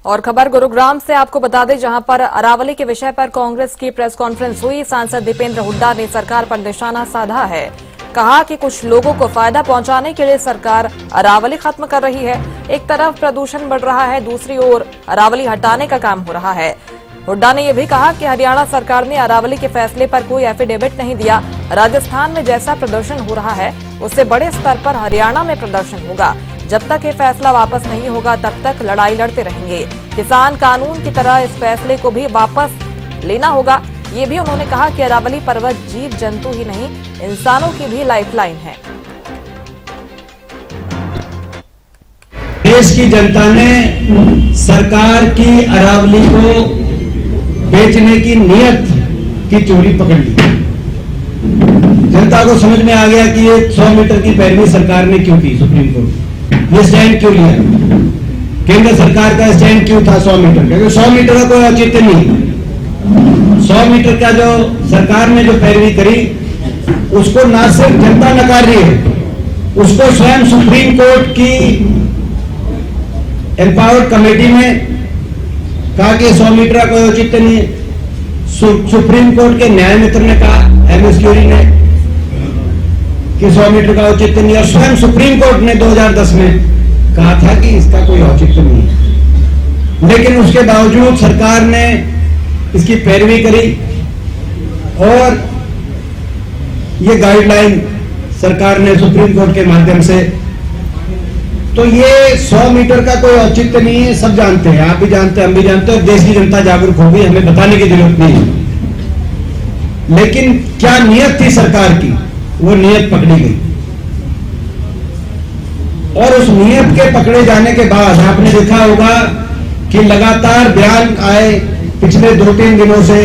और खबर गुरुग्राम से आपको बता दें, जहां पर अरावली के विषय पर कांग्रेस की प्रेस कॉन्फ्रेंस हुई। सांसद दीपेंद्र हुड्डा ने सरकार पर निशाना साधा है। कहा कि कुछ लोगों को फायदा पहुंचाने के लिए सरकार अरावली खत्म कर रही है। एक तरफ प्रदूषण बढ़ रहा है, दूसरी ओर अरावली हटाने का काम हो रहा है। हुड्डा ने यह भी कहा कि हरियाणा सरकार ने अरावली के फैसले पर कोई एफिडेविट नहीं दिया। राजस्थान में जैसा प्रदर्शन हो रहा है, उससे बड़े स्तर पर हरियाणा में प्रदर्शन होगा। जब तक ये फैसला वापस नहीं होगा, तब तक लड़ाई लड़ते रहेंगे। किसान कानून की तरह इस फैसले को भी वापस लेना होगा। ये भी उन्होंने कहा कि अरावली पर्वत जीव जंतु ही नहीं, इंसानों की भी लाइफलाइन है। देश की जनता ने सरकार की अरावली को बेचने की नियत की चोरी पकड़ ली। जनता को समझ में आ गया कि ये 100 मीटर की पैरवी सरकार ने क्यों की। सुप्रीम कोर्ट ये स्टैंड क्यों लिया, केंद्र सरकार का स्टैंड क्यों था 100 मीटर, क्योंकि 100 मीटर का कोई औचित्य नहीं। 100 मीटर का जो सरकार ने जो पैरवी करी, उसको ना सिर्फ जनता नकार रही है, उसको स्वयं सुप्रीम कोर्ट की एम्पावर्ड कमेटी में कहा कि 100 मीटर का कोई औचित्य नहीं है। सुप्रीम कोर्ट के न्याय मित्र ने कहा, एमएस क्यूरी ने, कि 100 मीटर का औचित्य नहीं। और स्वयं सुप्रीम कोर्ट ने 2010 में कहा था कि इसका कोई औचित्य नहीं है। लेकिन उसके बावजूद सरकार ने इसकी पैरवी करी और ये गाइडलाइन सरकार ने सुप्रीम कोर्ट के माध्यम से, तो ये 100 मीटर का कोई औचित्य नहीं है। सब जानते हैं, आप भी जानते हैं, हम भी जानते हैं, और देश की जनता जागरूक हो गई, हमें बताने की जरूरत नहीं है। लेकिन क्या नियत थी सरकार की, वो नियत पकड़ी गई। और उस नियत के पकड़े जाने के बाद आपने देखा होगा कि लगातार बयान आए पिछले 2-3 दिनों से।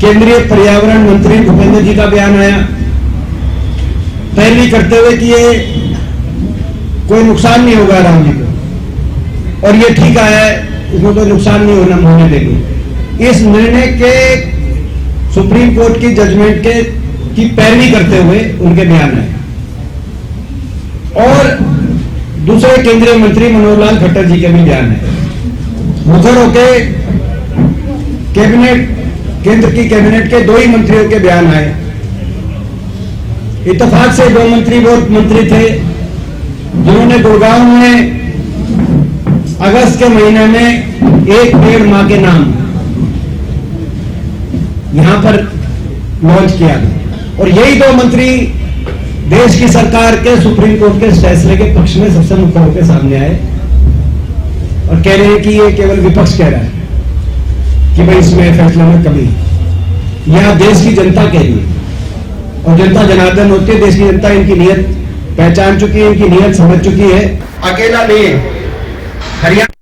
केंद्रीय पर्यावरण मंत्री भूपेंद्र जी का बयान आया पैरवी करते हुए कि ये कोई नुकसान नहीं होगा अरावली को, और ये ठीक आया है, इसमें कोई नुकसान नहीं होने देंगे। इस निर्णय के सुप्रीम कोर्ट की जजमेंट के की पैरवी करते हुए उनके बयान है। और दूसरे केंद्रीय मंत्री मनोहर लाल खट्टर जी के भी बयान है। मुखर होके कैबिनेट, केंद्र की कैबिनेट के 2 ही मंत्रियों के बयान आए। इत्तेफाक से 2 मंत्री वो मंत्री थे जिन्होंने गुड़गांव में अगस्त के महीने में एक पेड़ मां के नाम यहां पर लॉन्च किया। और यही 2 मंत्री देश की सरकार के सुप्रीम कोर्ट के फैसले के पक्ष में सबसे मुख्य होकर सामने आए और कह रहे हैं कि ये केवल विपक्ष कह रहा है कि भाई इसमें फैसले में कमी। यह देश की जनता कह रही है, और जनता जनार्दन होती है। देश की जनता इनकी नीयत पहचान चुकी है, इनकी नीयत समझ चुकी है। अकेला नहीं, हरियाणा